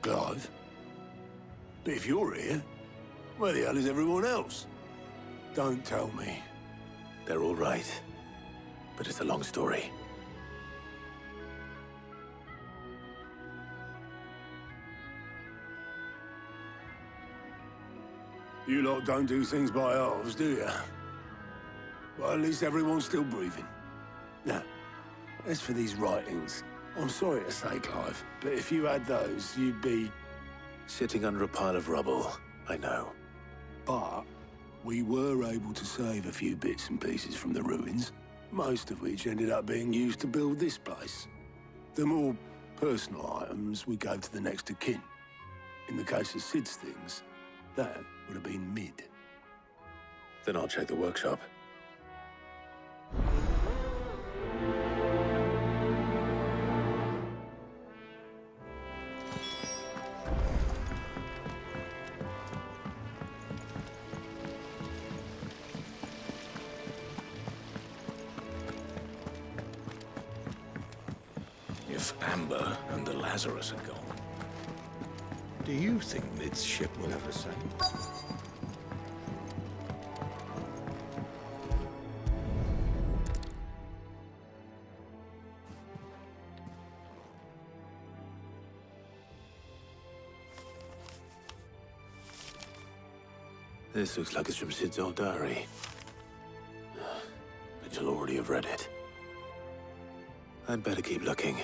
Clive. But if you're here, where the hell is everyone else? Don't tell me. They're all right, but it's a long story. You lot don't do things by halves, do you? Well, at least everyone's still breathing. Now, as for these writings, I'm sorry to say, Clive, but if you had those, you'd be... Sitting under a pile of rubble, I know. But we were able to save a few bits and pieces from the ruins, most of which ended up being used to build this place. The more personal items we gave to the next of kin. In the case of Sid's things, that would have been mid. Then I'll check the workshop. If Amber and the Lazarus are gone, do you think Mid's ship will ever sail? This looks like it's from Sid's old diary. But you'll already have read it. I'd better keep looking.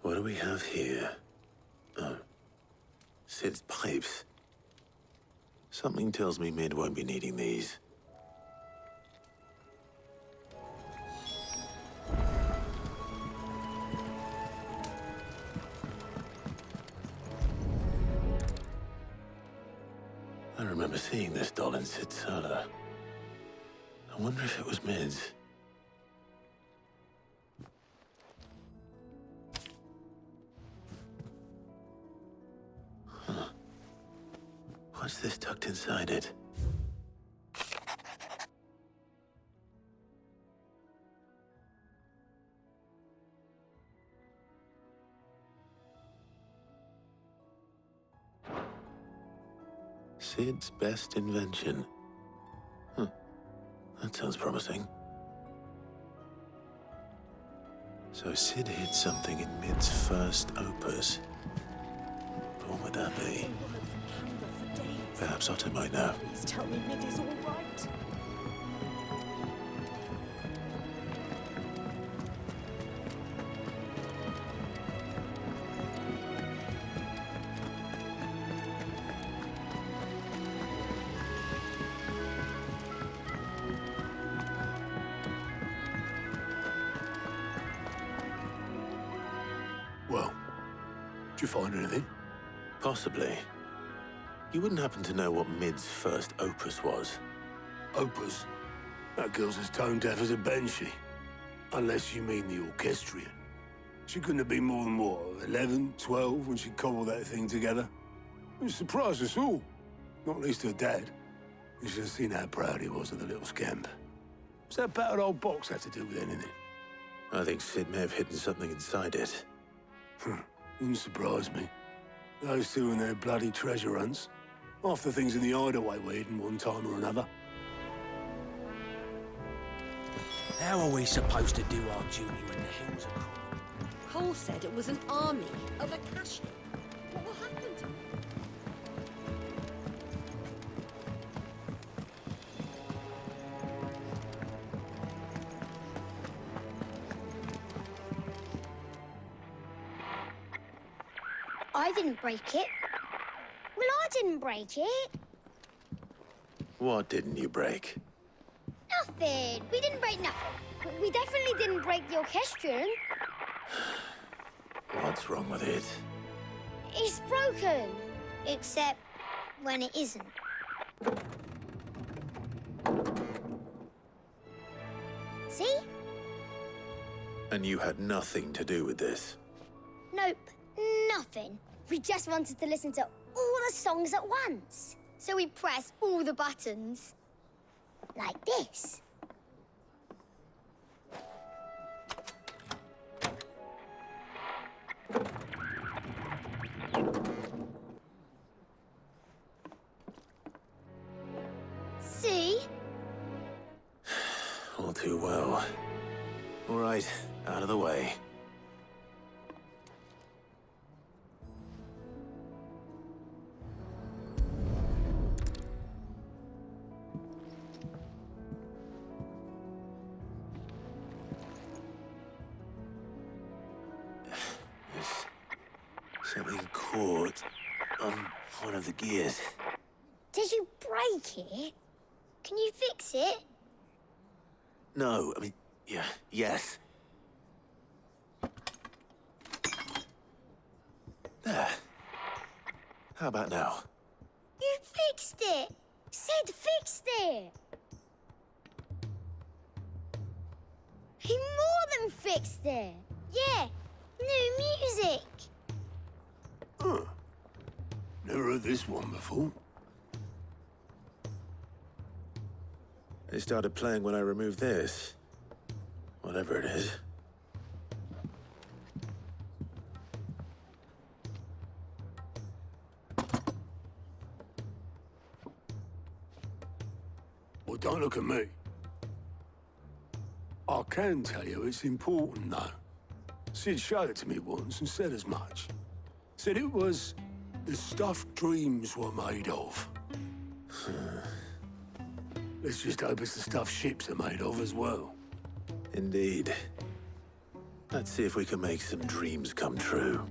What do we have here? Oh. Sid's pipes. Something tells me Mid won't be needing these. I remember seeing this doll in Sid's cellar. I wonder if it was Mid's. Huh. What's this tucked inside it? Sid's best invention. Huh. That sounds promising. So Sid hid something in Mid's first opus. What would that be? Perhaps Otto might know. Please tell me Mid is all right. Well, did you find anything? Possibly. You wouldn't happen to know what Mid's first opus was? Opus? That girl's as tone-deaf as a banshee. Unless you mean the orchestrion. She couldn't have been more than, what, 11, 12 when she cobbled that thing together? It surprised us all. Not least her dad. You should have seen how proud he was of the little scamp. What's that battered old box have to do with anything? I think Sid may have hidden something inside it. Wouldn't surprise me. Those two and their bloody treasure hunts. Half the things in the hideaway were hidden one time or another. How are we supposed to do our duty when the hills are crawling? Cole said it was an army of Akashic. What will happen to them? I didn't break it. Well, I didn't break it. What didn't you break? Nothing. We didn't break nothing. We definitely didn't break the orchestrion. What's wrong with it? It's broken. Except when it isn't. See? And you had nothing to do with this? Nope. Nothing. We just wanted to listen to all the songs at once. So we pressed all the buttons. Like this. See? All too well. All right, out of the way. There's something caught on one of the gears. Did you break it? Can you fix it? No, I mean, yeah, yes. There. How about now? You fixed it! Sid fixed it! He more than fixed it! Yeah, new music! Huh. Never heard this one before. It started playing when I removed this. Whatever it is. Well, don't look at me. I can tell you it's important, though. Sid showed it to me once and said as much. Said it was the stuff dreams were made of. Let's just hope it's the stuff ships are made of as well. Indeed. Let's see if we can make some dreams come true.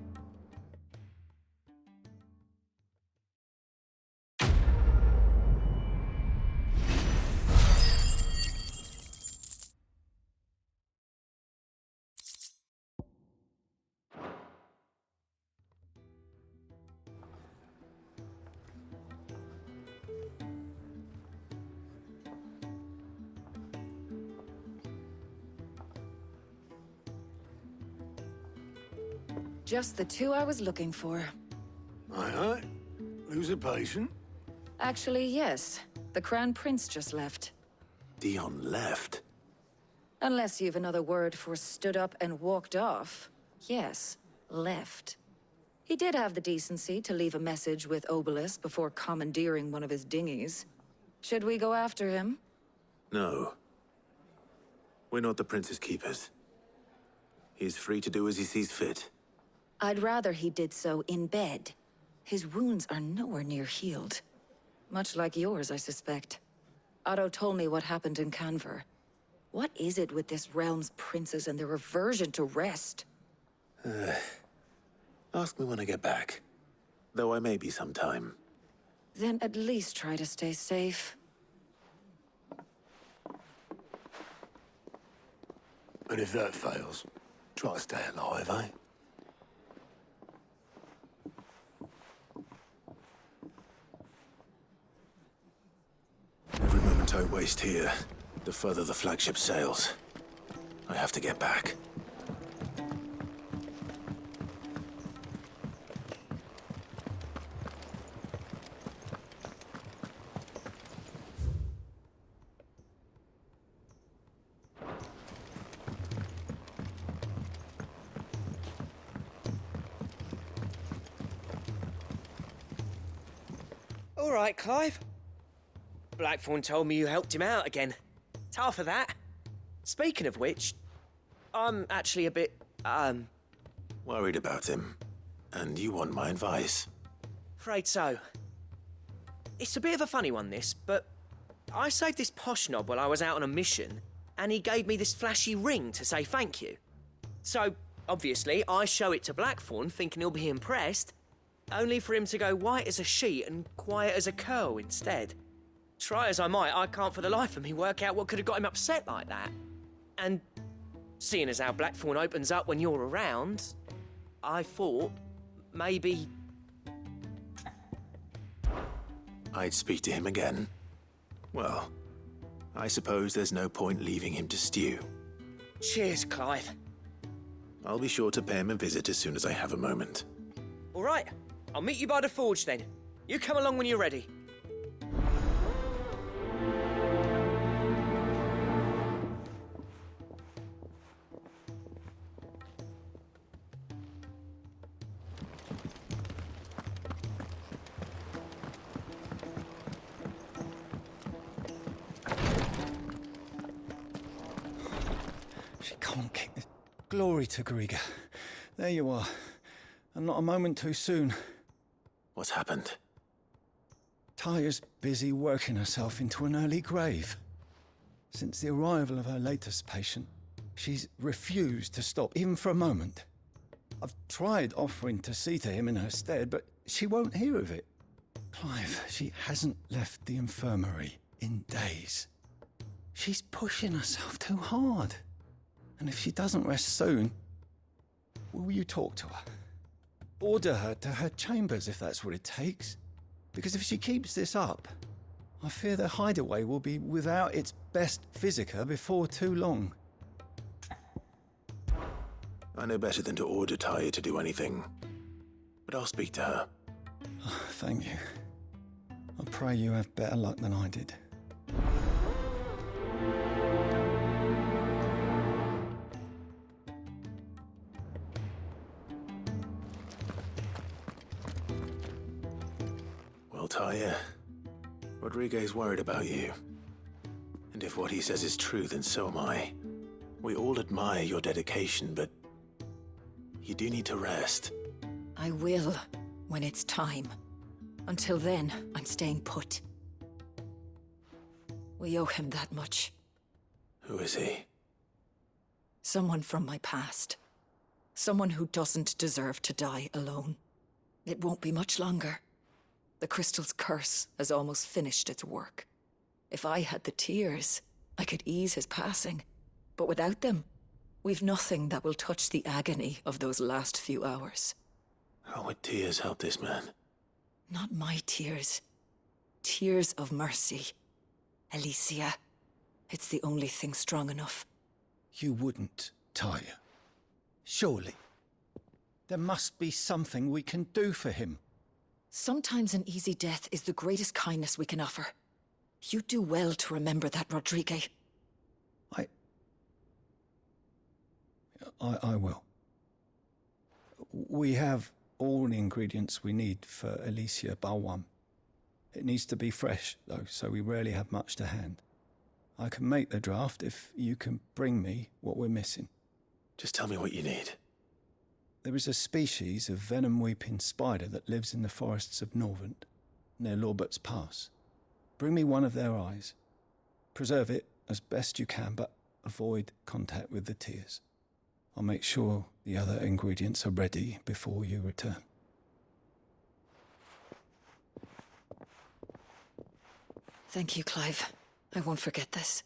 Just the two I was looking for. Aye. Lose a patient? Actually, yes. The Crown Prince just left. Dion left. Unless you've another word for stood up and walked off. Yes, left. He did have the decency to leave a message with Obelisk before commandeering one of his dinghies. Should we go after him? No. We're not the Prince's keepers. He's free to do as he sees fit. I'd rather he did so in bed. His wounds are nowhere near healed. Much like yours, I suspect. Otto told me what happened in Canver. What is it with this realm's princes and their aversion to rest? Ask me when I get back. Though I may be sometime. Then at least try to stay safe. And if that fails, try to stay alive, eh? Every moment I waste here, the further the flagship sails. I have to get back. All right, Clive. Blackthorn told me you helped him out again. Tough for that. Speaking of which, I'm actually a bit, Worried about him. And you want my advice? afraid so. It's a bit of a funny one, this, but I saved this posh knob while I was out on a mission, and he gave me this flashy ring to say thank you. So, obviously, I show it to Blackthorn, thinking he'll be impressed, only for him to go white as a sheet and quiet as a curl instead. Try as I might, I can't for the life of me work out what could have got him upset like that. And seeing as how Blackthorn opens up when you're around, I thought maybe... I'd speak to him again. Well, I suppose there's no point leaving him to stew. Cheers, Clive. I'll be sure to pay him a visit as soon as I have a moment. All right, I'll meet you by the forge then. You come along when you're ready. She can't keep this. Glory to Griga. There you are. And not a moment too soon. What's happened? Taya's busy working herself into an early grave. Since the arrival of her latest patient, she's refused to stop, even for a moment. I've tried offering to see to him in her stead, but she won't hear of it. Clive, she hasn't left the infirmary in days. She's pushing herself too hard. And if she doesn't rest soon, will you talk to her? Order her to her chambers if that's what it takes. Because if she keeps this up, I fear the hideaway will be without its best physica before too long. I know better than to order Taya to do anything. But I'll speak to her. Oh, thank you. I pray you have better luck than I did. Well, Taya, Rodriguez worried about you. And if what he says is true, then so am I. We all admire your dedication, but you do need to rest. I will, when it's time. Until then, I'm staying put. We owe him that much. Who is he? Someone from my past. Someone who doesn't deserve to die alone. It won't be much longer. The crystal's curse has almost finished its work. If I had the tears, I could ease his passing. But without them, we've nothing that will touch the agony of those last few hours. How would tears help this man? Not my tears. Tears of mercy. Alicia. It's the only thing strong enough. You wouldn't, Taya. Surely. There must be something we can do for him. Sometimes an easy death is the greatest kindness we can offer. You do well to remember that, Rodriguez. I will. We have all the ingredients we need for Alicia Balwam. It needs to be fresh, though, so we rarely have much to hand. I can make the draft if you can bring me what we're missing. Just tell me what you need. There is a species of venom-weeping spider that lives in the forests of Norvent, near Lorbert's Pass. Bring me one of their eyes. Preserve it as best you can, but avoid contact with the tears. I'll make sure the other ingredients are ready before you return. Thank you, Clive. I won't forget this.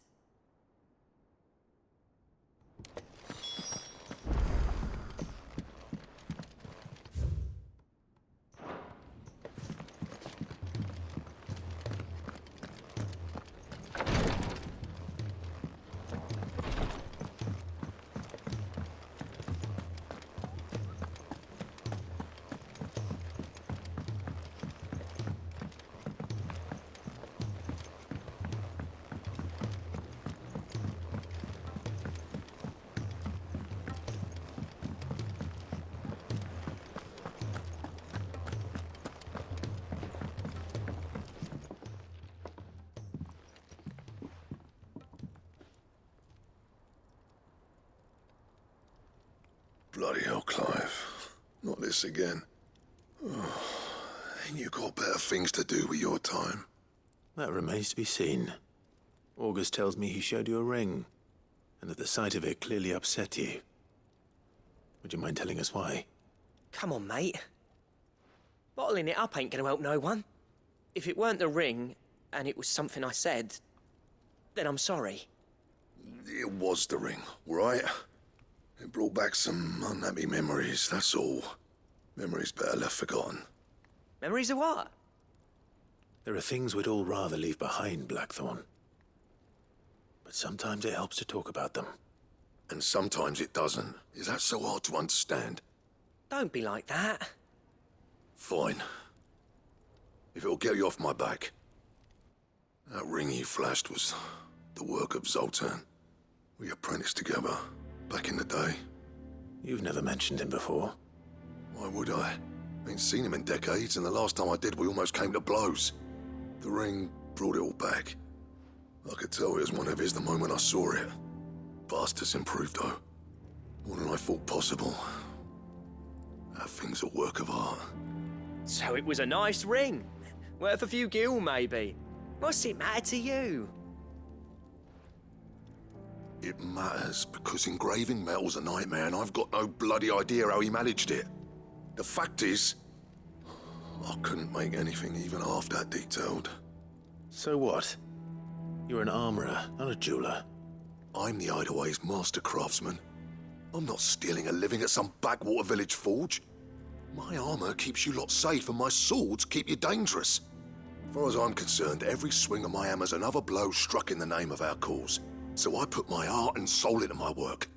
Bloody hell, Clive. Not this again. Oh, ain't you got better things to do with your time? That remains to be seen. August tells me he showed you a ring, and that the sight of it clearly upset you. Would you mind telling us why? Come on, mate. Bottling it up ain't gonna help no one. If it weren't the ring, and it was something I said, then I'm sorry. It was the ring, right? It brought back some unhappy memories, that's all. Memories better left forgotten. Memories of what? There are things we'd all rather leave behind, Blackthorn. But sometimes it helps to talk about them. And sometimes it doesn't. Is that so hard to understand? Don't be like that. Fine. If it'll get you off my back. That ring you flashed was the work of Zoltan. We apprenticed together, back in the day. You've never mentioned him before. Why would I? Ain't seen him in decades, and the last time I did, we almost came to blows. The ring brought it all back. I could tell it was one of his the moment I saw it. Bastard's improved, though. More than I thought possible. That thing's a work of art. So it was a nice ring. Worth a few gil, maybe. What's it matter to you? It matters because engraving metal's a nightmare and I've got no bloody idea how he managed it. The fact is, I couldn't make anything even half that detailed. So what? You're an armorer, not a jeweler. I'm the Hideaway's master craftsman. I'm not stealing a living at some backwater village forge. My armor keeps you lot safe and my swords keep you dangerous. As far as I'm concerned, every swing of my hammer's another blow struck in the name of our cause. So I put my heart and soul into my work.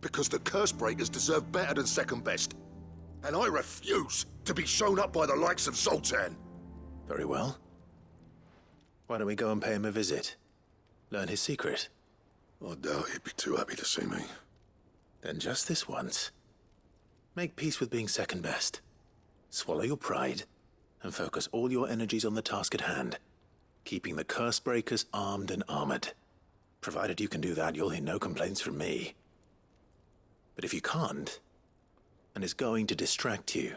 Because the curse breakers deserve better than second best. And I refuse to be shown up by the likes of Zoltan. Very well. Why don't we go and pay him a visit? Learn his secret. I doubt he'd be too happy to see me. Then just this once. Make peace with being second best. Swallow your pride and focus all your energies on the task at hand. Keeping the curse breakers armed and armored. Provided you can do that, you'll hear no complaints from me. But if you can't, and it's going to distract you,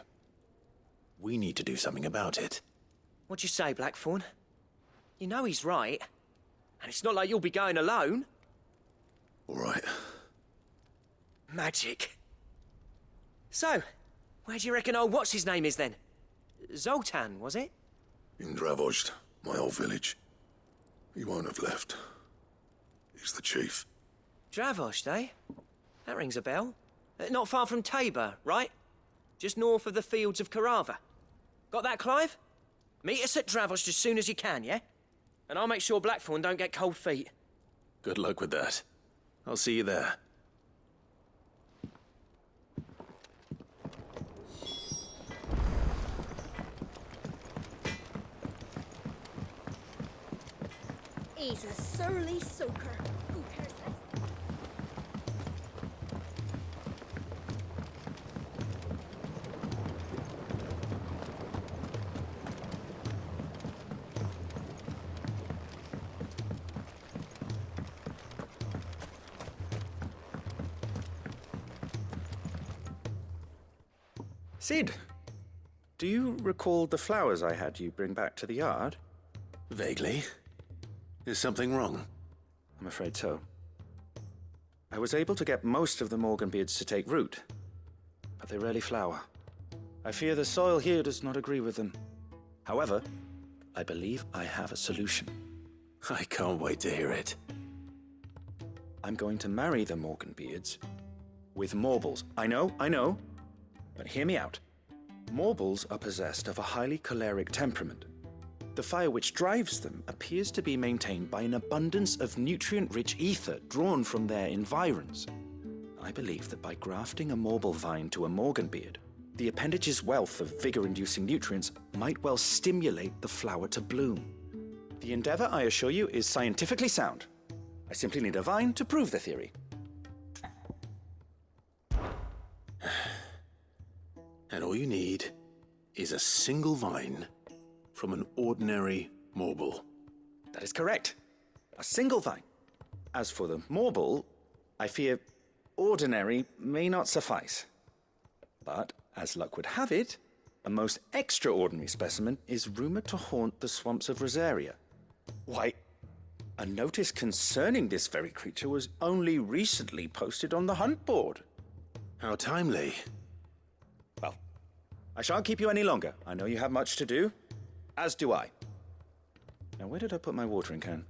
we need to do something about it. What'd you say, Blackthorn? You know he's right. And it's not like you'll be going alone. All right. Magic. So, where do you reckon old what's-his-name is then? Zoltan, was it? In Dravozd, my old village. He won't have left. He's the chief. Dravozd, eh? That rings a bell. Not far from Tabor, right? Just north of the fields of Carava. Got that, Clive? Meet us at Dravozd as soon as you can, yeah? And I'll make sure Blackthorn don't get cold feet. Good luck with that. I'll see you there. He's a surly soaker. Who cares less? Sid, do you recall the flowers I had you bring back to the yard? Vaguely. Is something wrong? I'm afraid so. I was able to get most of the Morganbeards to take root, but they rarely flower. I fear the soil here does not agree with them. However, I believe I have a solution. I can't wait to hear it. I'm going to marry the Morganbeards with Morbles. I know, but hear me out. Morbles are possessed of a highly choleric temperament. The fire which drives them appears to be maintained by an abundance of nutrient-rich ether drawn from their environs. I believe that by grafting a Morble vine to a Morganbeard, the appendage's wealth of vigor-inducing nutrients might well stimulate the flower to bloom. The endeavor, I assure you, is scientifically sound. I simply need a vine to prove the theory. And all you need is a single vine from an ordinary Morble. That is correct. A single vine. As for the Morble, I fear ordinary may not suffice. But, as luck would have it, a most extraordinary specimen is rumored to haunt the swamps of Rosaria. Why, a notice concerning this very creature was only recently posted on the hunt board. How timely. Well, I shan't keep you any longer. I know you have much to do. As do I. Now, where did I put my watering can?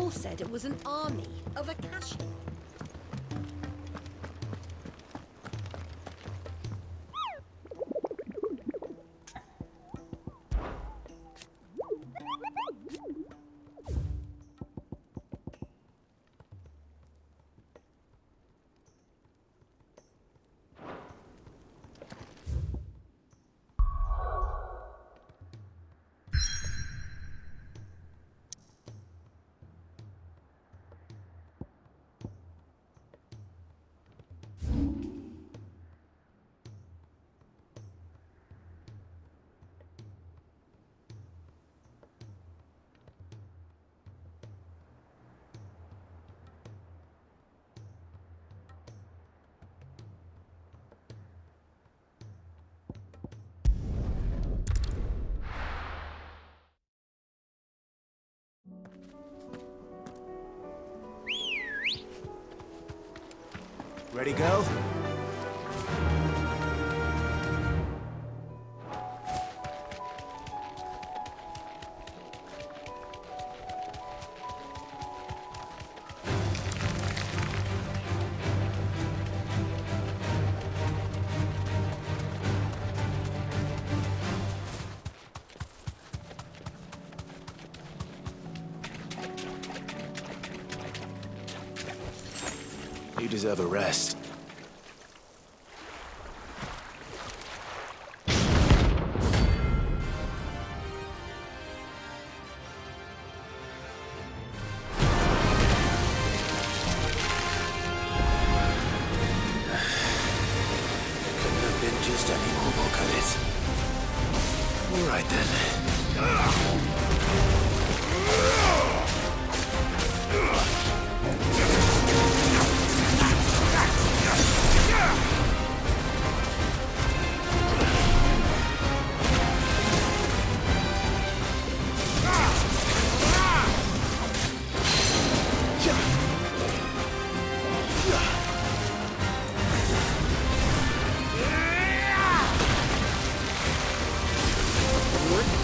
all said it was an army of Akashi. Ready, girl? You deserve a rest. Couldn't have been just any normal, could it? All right then. What?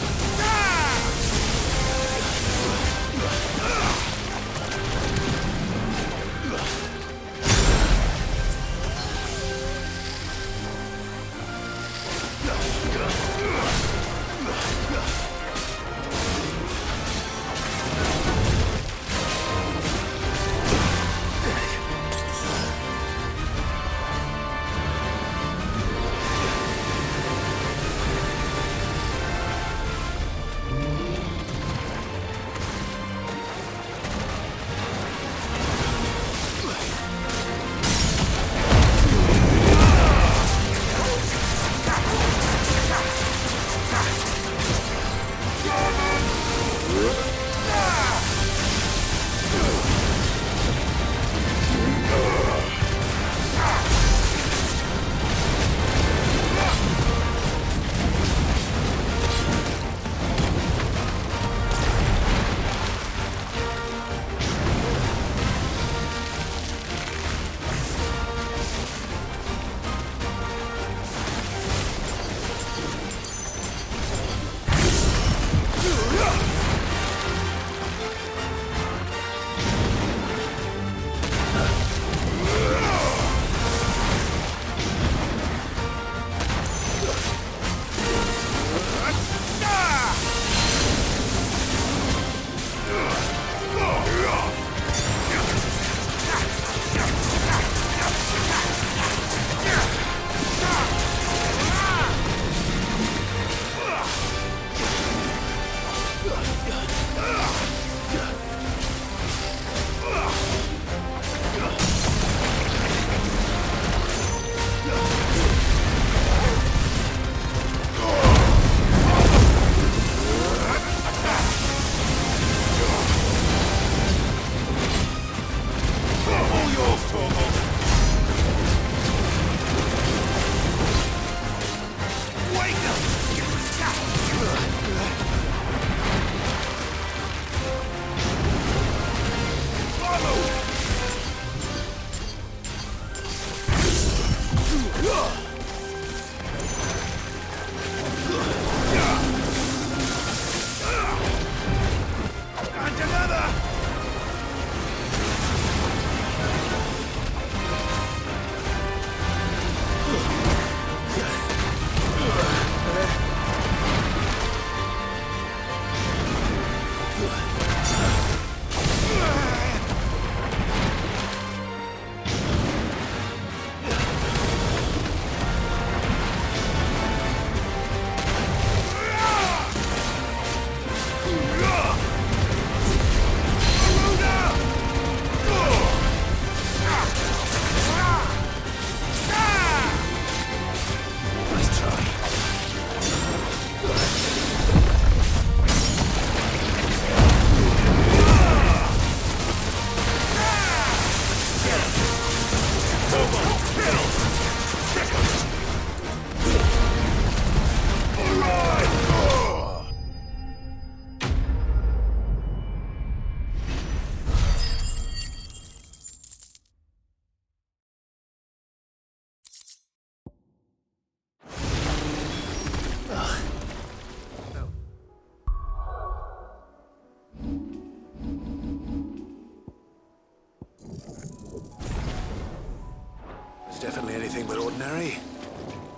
definitely anything but ordinary.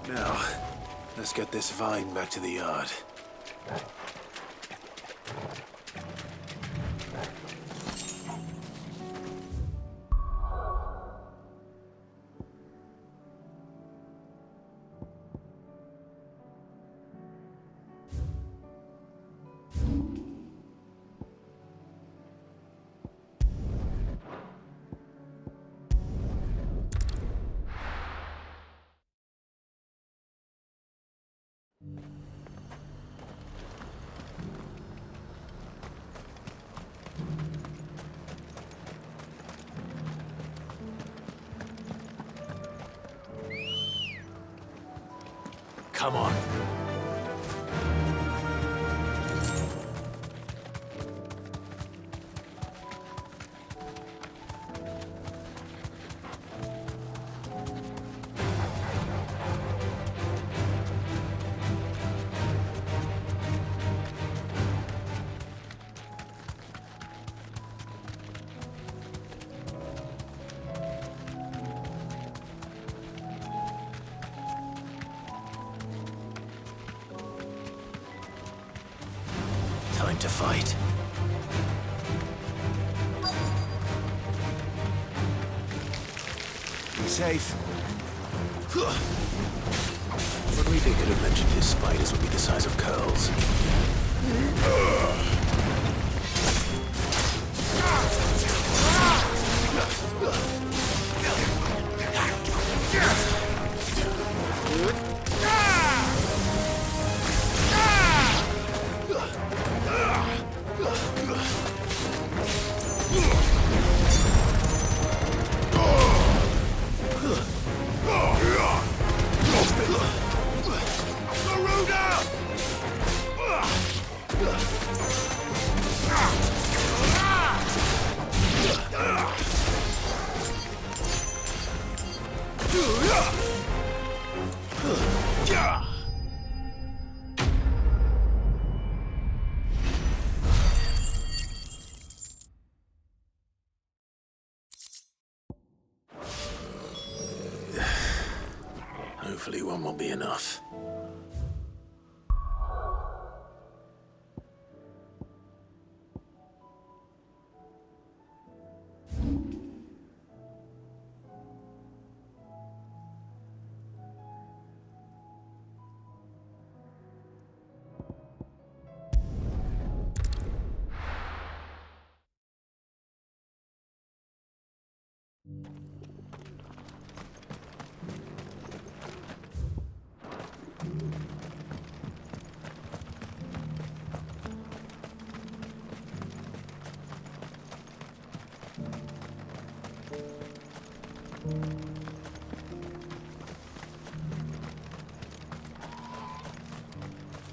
Now, let's get this vine back to the yard. Come on. Time to fight. Be safe. Rodrigo could have mentioned his spiders would be the size of curls. Hopefully one will be enough.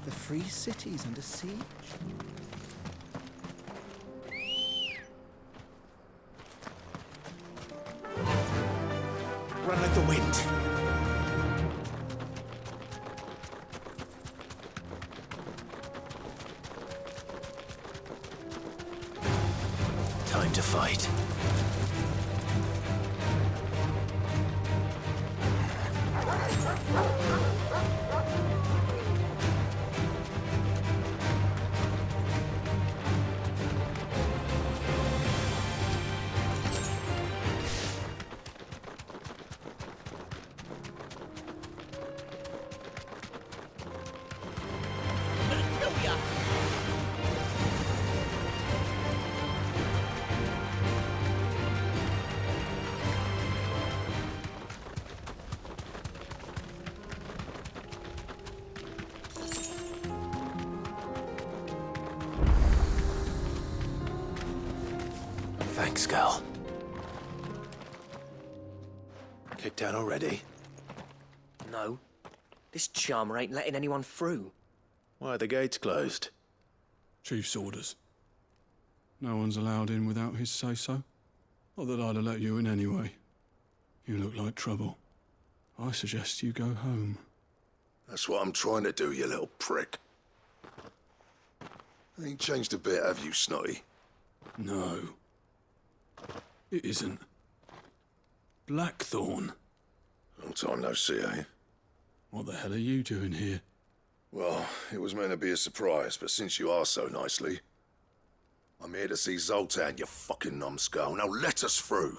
The free city's under siege? Run like the wind. Time to fight. Thanks, girl. Kicked out already? No. This charmer ain't letting anyone through. Why are the gates closed? Chief's orders. No one's allowed in without his say-so. Not that I'd have let you in anyway. You look like trouble. I suggest you go home. That's what I'm trying to do, you little prick. Ain't changed a bit, have you, Snotty? No. It isn't. Blackthorn. Long time no see, eh? What the hell are you doing here? Well, it was meant to be a surprise, but since you asked so nicely, I'm here to see Zoltan, you fucking numbskull. Now let us through.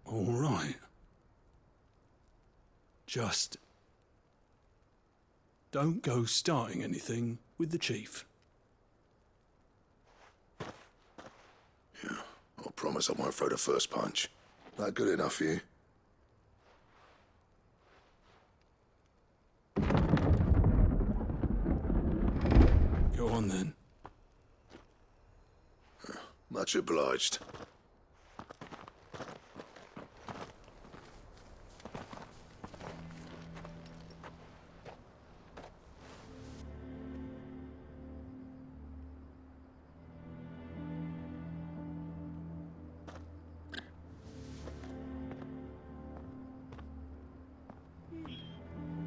All right. Just don't go starting anything with the chief. Yeah, I promise I won't throw the first punch. That good enough for you? Go on then. Much obliged.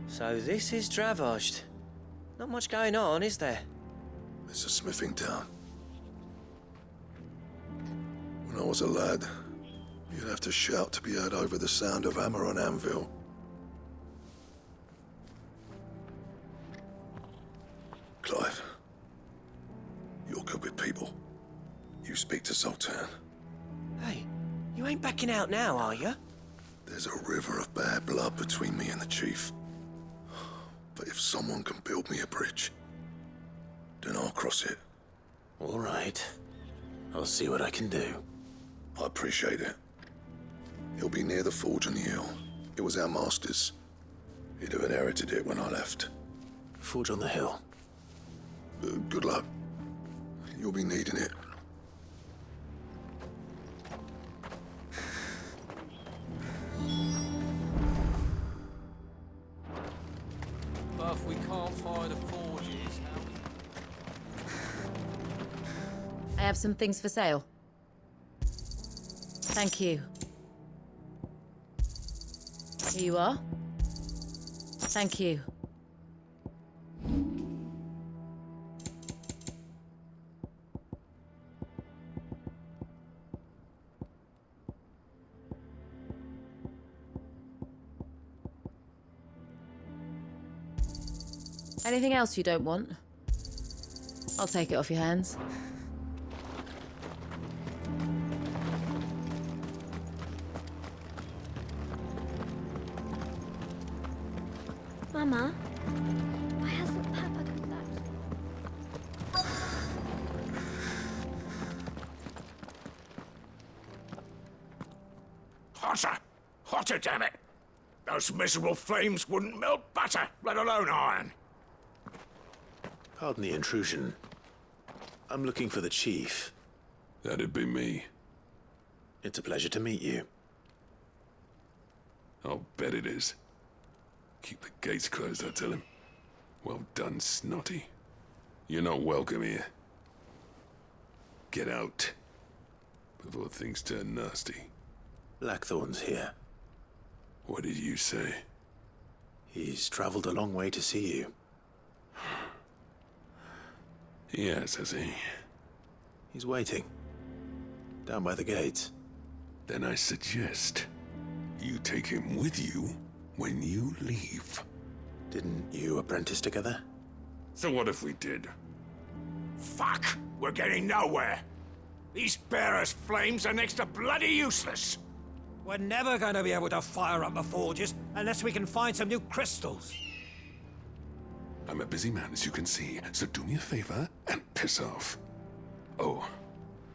So this is Dravosht. Not much going on, is there? It's a smithing town. When I was a lad, you'd have to shout to be heard over the sound of hammer on anvil. Clive, you're good with people. You speak to Zoltan. Hey, you ain't backing out now, are you? There's a river of bad blood between me and the chief. But if someone can build me a bridge, then I'll cross it. All right. I'll see what I can do. I appreciate it. He'll be near the forge on the hill. It was our master's. He'd have inherited it when I left. Forge on the hill. Good luck. You'll be needing it. But if we can't find the forges, I have some things for sale. Thank you. Here you are. Thank you. Anything else you don't want? I'll take it off your hands. Mama, why hasn't Papa come back? Hotter! Hotter, damn it! Those miserable flames wouldn't melt butter, let alone iron. Pardon the intrusion. I'm looking for the chief. That'd be me. It's a pleasure to meet you. I'll bet it is. Keep the gates closed, I tell him. Well done, Snotty. You're not welcome here. Get out. Before things turn nasty. Blackthorn's here. What did you say? He's traveled a long way to see you. Yes, has he? He's waiting. Down by the gates. Then I suggest you take him with you when you leave. Didn't you apprentice together? So what if we did? Fuck! We're getting nowhere! These bearers' flames are next to bloody useless! we're never going to be able to fire up the forges unless we can find some new crystals. I'm a busy man, as you can see, so do me a favor and piss off. Oh,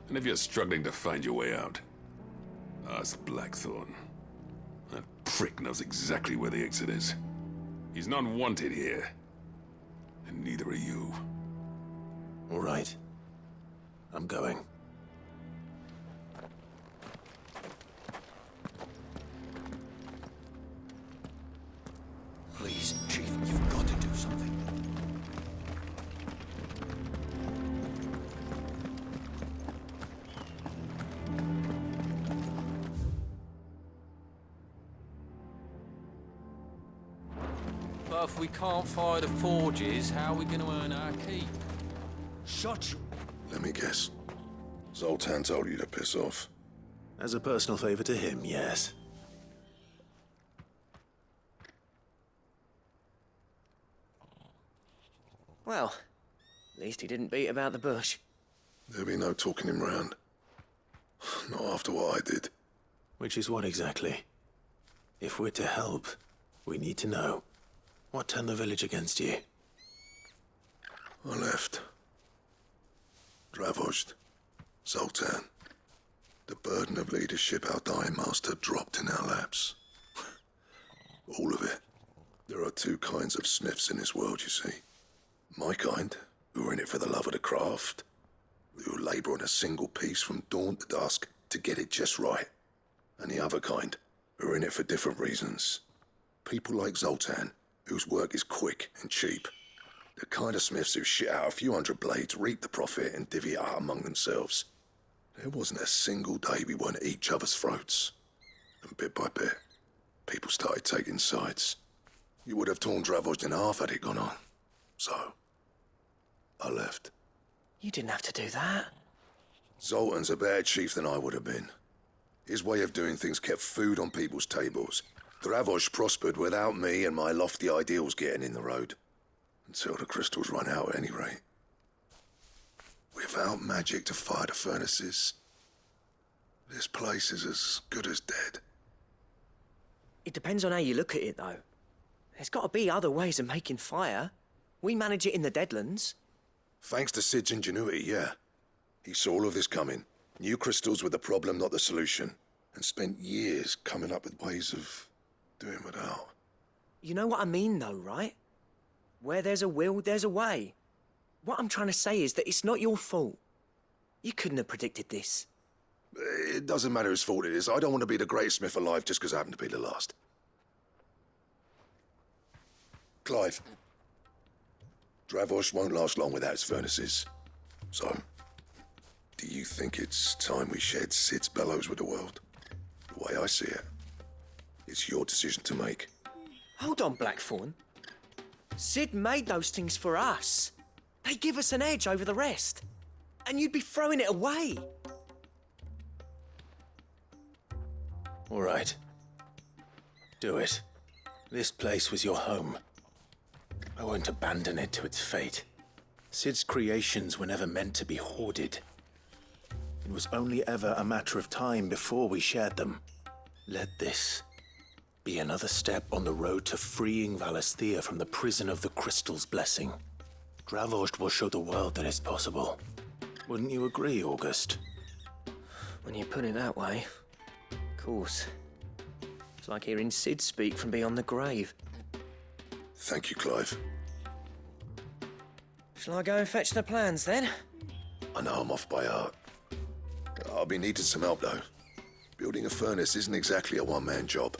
and if you're struggling to find your way out, ask Blackthorn. That prick knows exactly where the exit is. He's not wanted here. And neither are you. All right. I'm going. Please, Chief, you've got to do something. But if we can't fire the forges, how are we going to earn our keep? Shut you. Let me guess. Zoltan told you to piss off. As a personal favor to him, yes. Well, at least he didn't beat about the bush. There'll be no talking him round. Not after what I did. Which is what exactly? If we're to help, we need to know. What turned the village against you? I left. Dravojd. Zoltan. The burden of leadership our dying master dropped in our laps. All of it. There are two kinds of smiths in this world, you see. My kind, who are in it for the love of the craft, who labour on a single piece from dawn to dusk to get it just right. And the other kind, who are in it for different reasons. People like Zoltan, whose work is quick and cheap. The kind of smiths who shit out a few hundred blades, reap the profit, and divvy it out among themselves. There wasn't a single day we weren't at each other's throats. And bit by bit, people started taking sides. You would have torn Dravojd in half had it gone on. So, I left. You didn't have to do that. Zoltan's a better chief than I would have been. His way of doing things kept food on people's tables. Dravojd prospered without me and my lofty ideals getting in the road. Until the crystals run out at any rate. Without magic to fire the furnaces, this place is as good as dead. It depends on how you look at it, though. There's got to be other ways of making fire. We manage it in the Deadlands. Thanks to Sid's ingenuity, yeah. He saw all of this coming. Knew crystals were the problem, not the solution. And spent years coming up with ways of doing without. You know what I mean, though, right? Where there's a will, there's a way. What I'm trying to say is that it's not your fault. You couldn't have predicted this. It doesn't matter whose fault it is. I don't want to be the greatest smith alive just because I happen to be the last. Clive. Dravojd won't last long without its furnaces. So, do you think it's time we shared Sid's bellows with the world? The way I see it, it's your decision to make. Hold on, Blackthorn. Sid made those things for us. They give us an edge over the rest. And you'd be throwing it away. All right. Do it. This place was your home. I won't abandon it to its fate. Sid's creations were never meant to be hoarded. It was only ever a matter of time before we shared them. Let this be another step on the road to freeing Valisthea from the prison of the Crystal's blessing. Dravojd will show the world that it's possible. Wouldn't you agree, August? When you put it that way, of course. It's like hearing Sid speak from beyond the grave. Thank you, Clive. Shall I go and fetch the plans, then? I know I'm off by heart. I'll be needing some help, though. Building a furnace isn't exactly a one-man job.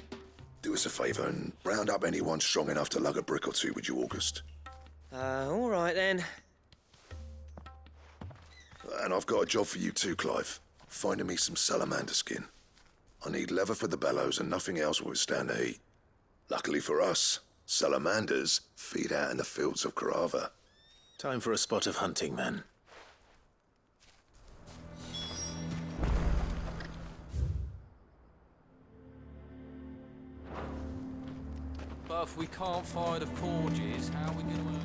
Do us a favour and round up anyone strong enough to lug a brick or two, would you, August? All right, then. And I've got a job for you too, Clive. Finding me some salamander skin. I need leather for the bellows and nothing else will withstand the heat. Luckily for us, salamanders feed out in the fields of Carava. Time for a spot of hunting, then. But if we can't fire the forges, how are we going to earn it?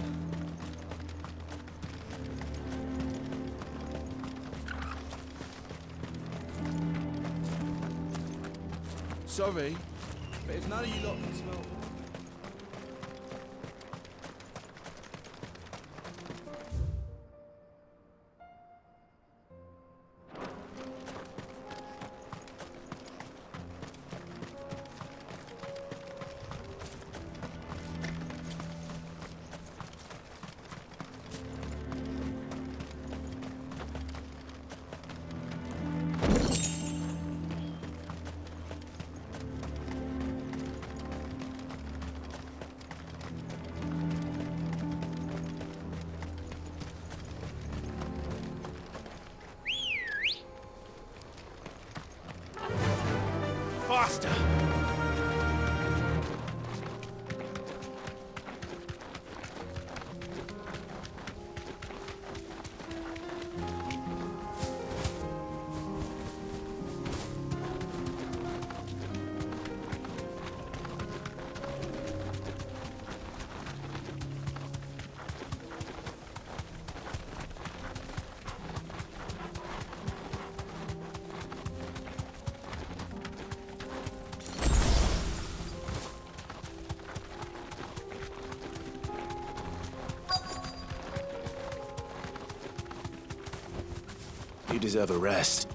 Sorry, but if none of you lot can smell... Faster! You deserve a rest.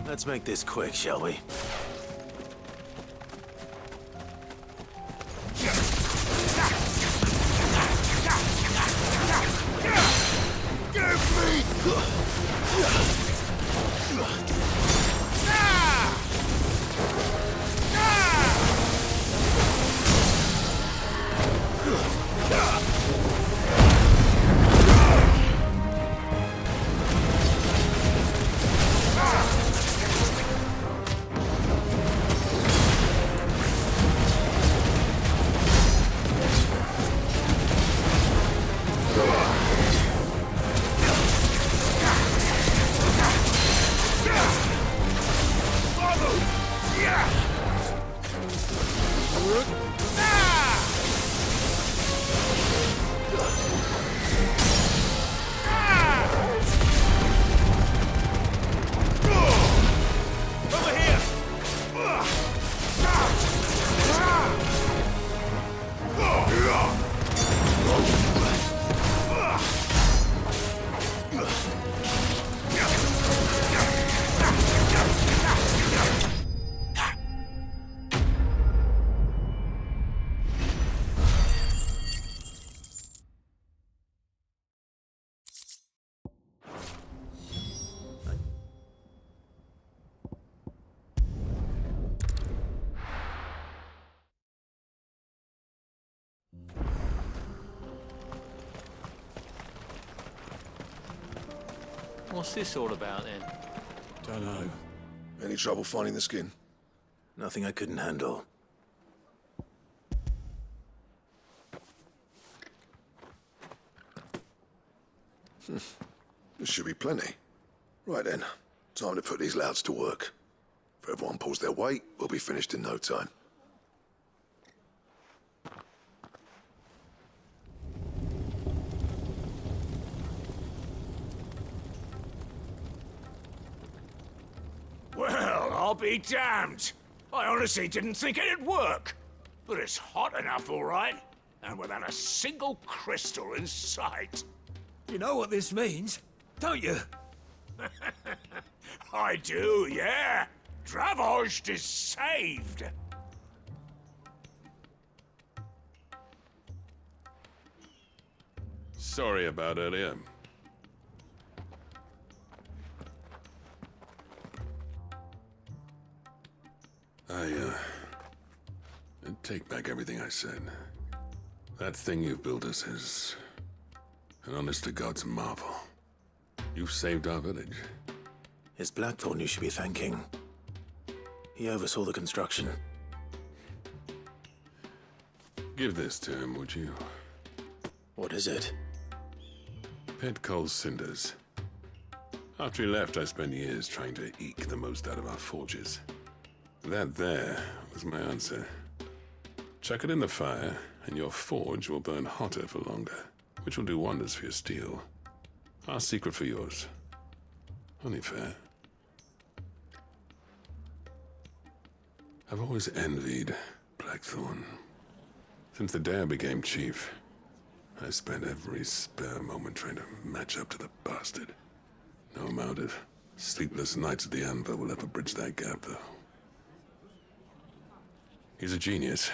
Let's make this quick, shall we? What's this all about then? Dunno. Any trouble finding the skin? Nothing I couldn't handle. This should be plenty. Right then, time to put these louds to work. If everyone pulls their weight, we'll be finished in no time. Well, I'll be damned. I honestly didn't think it'd work. But it's hot enough, all right. And without a single crystal in sight. You know what this means, don't you? I do, yeah. Dravost is saved. Sorry about earlier. I take back everything I said. That thing you've built us is an honest-to-God's marvel. You've saved our village. It's Blackthorn you should be thanking. He oversaw the construction. Give this to him, would you? What is it? Pet Cole's cinders. After he left, I spent years trying to eke the most out of our forges. That there was my answer. Chuck it in the fire, and your forge will burn hotter for longer, which will do wonders for your steel. Our secret for yours. Only fair. I've always envied Blackthorn. Since the day I became chief, I spent every spare moment trying to match up to the bastard. No amount of sleepless nights at the Anvil will ever bridge that gap, though. He's a genius.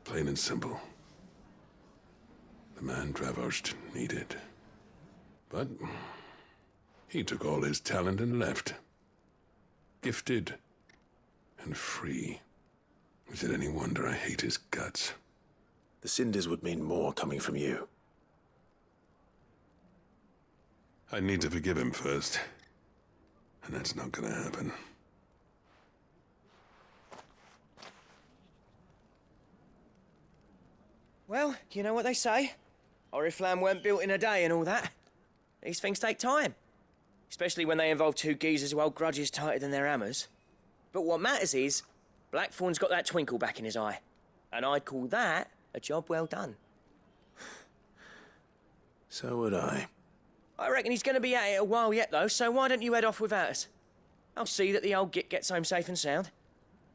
Plain and simple. The man Dravost needed. But he took all his talent and left. Gifted and free. Is it any wonder I hate his guts? The cinders would mean more coming from you. I need to forgive him first. And that's not gonna happen. Well, you know what they say. Oriflamme weren't built in a day and all that. These things take time. Especially when they involve two geezers who hold grudges tighter than their hammers. But what matters is, Blackthorn's got that twinkle back in his eye. And I'd call that a job well done. So would I. I reckon he's going to be at it a while yet, though, so why don't you head off without us? I'll see that the old git gets home safe and sound.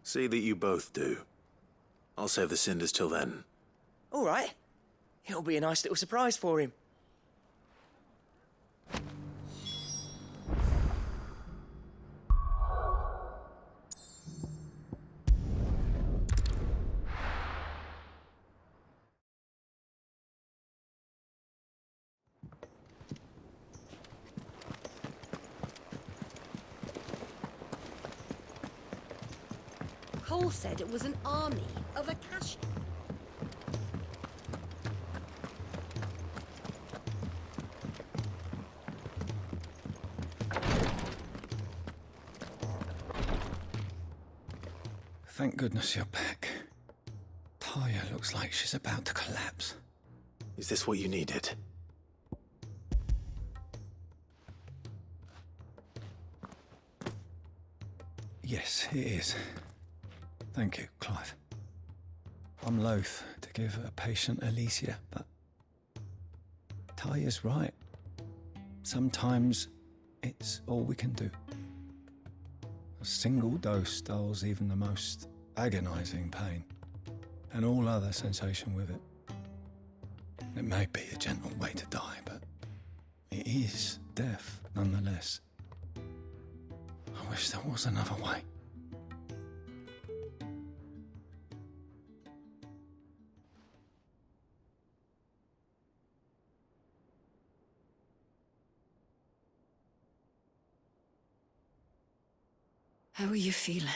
See that you both do. I'll save the cinders till then. All right. It'll be a nice little surprise for him. Cole said it was an army of Akashi. Thank goodness you're back. Taya looks like she's about to collapse. Is this what you needed? Yes, it is. Thank you, Clive. I'm loath to give a patient Alicia, but Taya's right. Sometimes it's all we can do. A single dose dulls even the most agonizing pain, and all other sensation with it. It may be a gentle way to die, but it is death nonetheless. I wish there was another way. How are you feeling?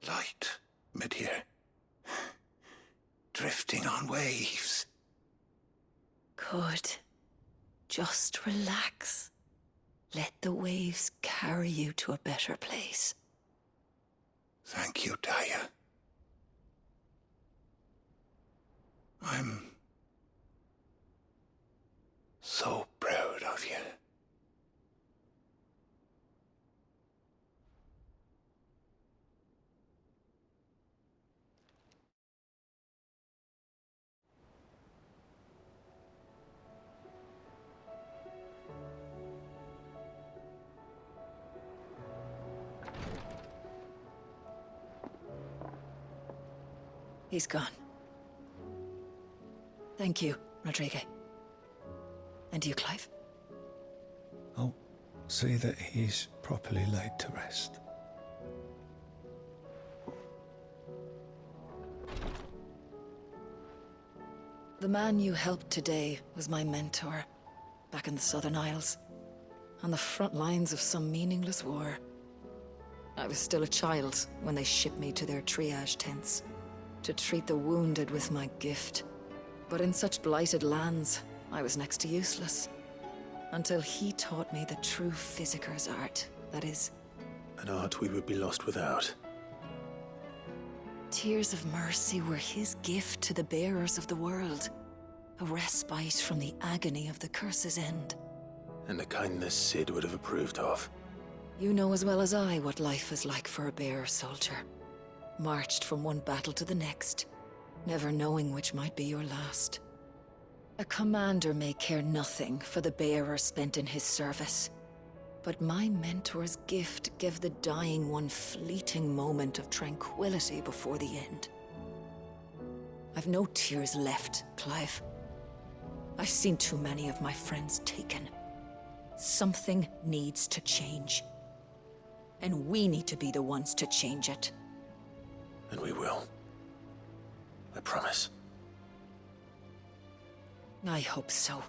Light, mid-here. Drifting on waves. Good. Just relax. Let the waves carry you to a better place. Thank you, Taya. I'm so proud of you. He's gone. Thank you, Rodrigo. And you, Clive? I'll see that he's properly laid to rest. The man you helped today was my mentor, back in the Southern Isles, on the front lines of some meaningless war. I was still a child when they shipped me to their triage tents, to treat the wounded with my gift. But in such blighted lands, I was next to useless. Until he taught me the true physicker's art, that is. An art we would be lost without. Tears of mercy were his gift to the bearers of the world. A respite from the agony of the curse's end. And a kindness Sid would have approved of. You know as well as I what life is like for a bearer soldier. Marched from one battle to the next, never knowing which might be your last. A commander may care nothing for the bearer spent in his service, but my mentor's gift gave the dying one fleeting moment of tranquility before the end. I've no tears left, Clive. I've seen too many of my friends taken. Something needs to change. And we need to be the ones to change it. And we will. I promise. I hope so.